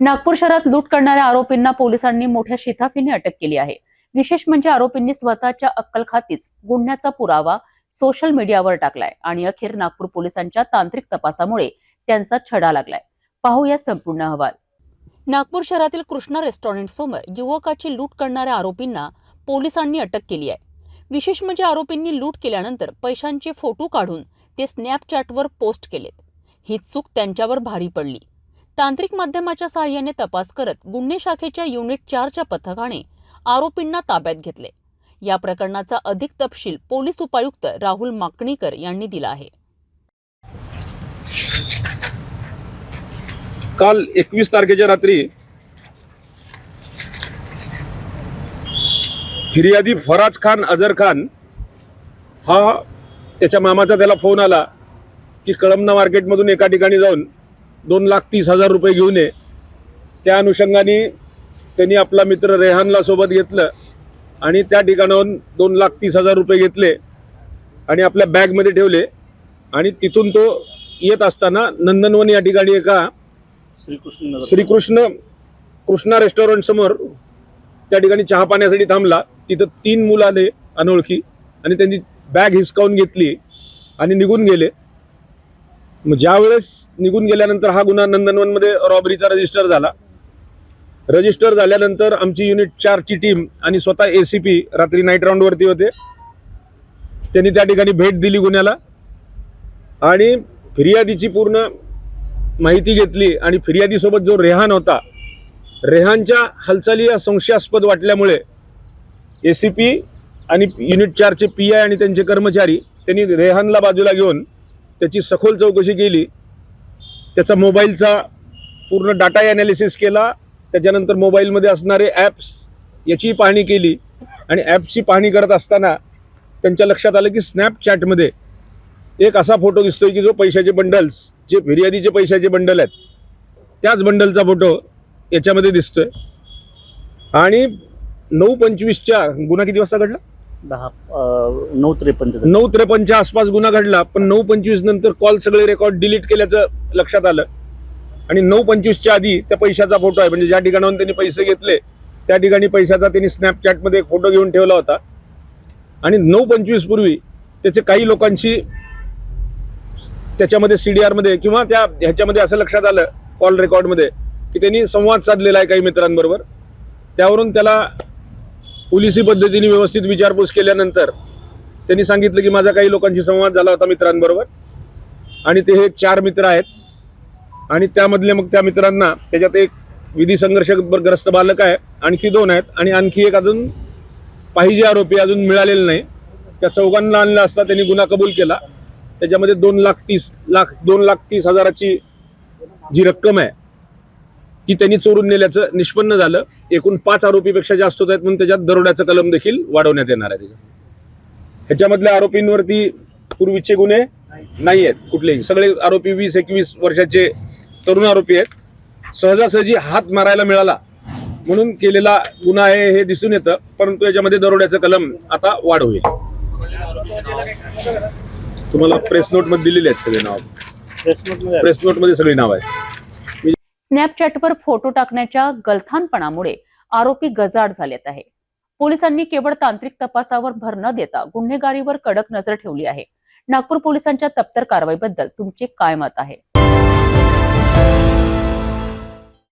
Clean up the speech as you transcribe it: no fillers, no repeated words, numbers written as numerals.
नागपूर शहरात लूट करणाऱ्या आरोपींना पोलिसांनी मोठ्या शिताफीने अटक केली आहे। विशेष म्हणजे आरोपींनी स्वतःच्या अक्कलखातीच गुन्ह्याचा पुरावा सोशल मीडियावर टाकलाय आणि अखेर नागपूर पोलिसांच्या तांत्रिक तपासामुळे त्यांचा छडा लागलाय। पाहूया संपूर्ण अहवाल। नागपूर शहरातील कृष्णा रेस्टॉरंट समोर युवकाची लूट करणाऱ्या आरोपींना पोलिसांनी अटक केली आहे। विशेष म्हणजे आरोपींनी लूट केल्यानंतर पैशांचे फोटो काढून ते स्नॅपचॅटवर पोस्ट केलेत। ही चूक त्यांच्यावर भारी पडली। तांत्रिक माध्यमाच्या सहाय्याने तपास करत गुन्हे शाखेच्या युनिट 4च्या पथकाने आरोपींना ताब्यात घेतले। या प्रकरणाचा अधिक तपशील पोलीस उपायुक्त राहुल माकणीकर यांनी दिला आहे। काल 21 तारखेच्या रात्री फिर्यादी फराज खान अजर खान हा त्याच्या मामाचा त्याला फोन आला की कळमना मार्केटमधून एका ठिकाणी जाऊन 2,30,000 रुपये घेऊन ये। त्या अनुषंगाने त्यांनी आपला मित्र रेहानला सोबत घेतलं आणि त्या ठिकाणाहून 2,30,000 रुपये घेतले आणि आपल्या बॅगमध्ये ठेवले आणि तिथून तो येत असताना नंदनवन या ठिकाणी एका कृष्णा रेस्टॉरंट समोर त्या ठिकाणी चहा पाण्यासाठी थांबला। तिथं 3 मुलं आले अनोळखी आणि त्यांनी बॅग हिसकावून घेतली आणि निघून गेले। मग ज्यावेळेस निघून गेल्यानंतर हा गुन्हा नंदनवनमध्ये रॉबरीचा रजिस्टर झाला। रजिस्टर झाल्यानंतर आमची युनिट 4ची टीम आणि स्वतः ACP रात्री नाईट राऊंडवरती होते। त्यांनी त्या ठिकाणी भेट दिली गुन्ह्याला आणि फिर्यादीची पूर्ण माहिती घेतली आणि फिर्यादीसोबत जो रेहान होता, रेहानच्या हालचाली या संशयास्पद वाटल्यामुळे ACP आणि युनिट 4चे PI आणि त्यांचे कर्मचारी त्यांनी रेहानला बाजूला घेऊन त्याची सखोल चौकशी केली। त्याचा मोबाईलचा पूर्ण डाटा ॲनालिसिस केला। त्याच्यानंतर मोबाईलमध्ये असणारे ॲप्स याची पाहणी केली आणि ॲप्सची पाहणी करत असताना त्यांच्या लक्षात आलं की स्नॅपचॅटमध्ये एक असा फोटो दिसतोय की जो पैशाचे बंडल्स, जे फिर्यादीचे पैशाचे बंडल आहेत, त्याच बंडलचा फोटो याच्यामध्ये दिसतोय। आणि 9:25च्या गुन्हा किती वाजता घडला? 9:53 आसपास गुन्हा घडला, पण 9:25 नंतर कॉल सगळे रेकॉर्ड डिलीट केल्याचं लक्षात आलं आणि 9:25च्या आधी त्या पैशाचा फोटो आहे, म्हणजे ज्या ठिकाणाहून त्यांनी पैसे घेतले त्या ठिकाणी पैशाचा त्यांनी स्नॅपचॅटमध्ये एक फोटो घेऊन ठेवला होता आणि 9:25 पूर्वी त्याचे काही लोकांशी त्याच्यामध्ये CDR मध्ये किंवा त्या ह्याच्यामध्ये असं लक्षात आलं कॉल रेकॉर्डमध्ये की त्यांनी संवाद साधलेला आहे काही मित्रांबरोबर। त्यावरून त्याला पोलिसी पद्धतीने व्यवस्थित विचारपूस केल्यानंतर त्यांनी सांगितलं की माझा काही लोकांशी संवाद झाला होता मित्रांबरोबर आणि ते हे 4 मित्र आहेत आणि त्यामधले मग त्या मित्रांना त्याच्यात एक विधी संघर्षग्रस्त बालक आहे, आणखी 2 आहेत आणि आणखी एक अजून पाहिजे आरोपी अजून मिळालेला नाही। त्या 4घांना आणलं असता त्यांनी गुन्हा कबूल केला। त्याच्यामध्ये 2,30,000ची जी रक्कम आहे ती त्यांनी चोरून नेल्याचं निष्पन्न झालं। एकूण 5 आरोपीपेक्षा जास्त होत आहेत म्हणून त्याच्यात दरोड्याचं कलम देखील वाढवण्यात येणार आहे। ह्याच्यामधल्या आरोपींवरती पूर्वीचे गुन्हे नाही आहेत कुठलेही, सगळे आरोपी 20-21 वर्षाचे तरुण आरोपी आहेत। सहजासहजी हात मारायला मिळाला म्हणून केलेला गुन्हा आहे हे दिसून येतं, परंतु याच्यामध्ये दरोड्याचं कलम आता वाढ होईल। तुम्हाला प्रेस नोट मध्ये दिलेली आहेत सगळे नाव, प्रेस नोट मध्ये सगळी नाव आहेत। स्नॅपचॅटवर फोटो टाकण्याच्या गलथानपणामुळे आरोपी गजाआड झालेत आहे। पोलिसांनी केवळ तांत्रिक तपासावर भर न देता गुन्हेगारीवर कडक नजर ठेवली आहे। नागपूर पोलिसांच्या तप्तर कारवाईबद्दल तुमचे काय मत आहे?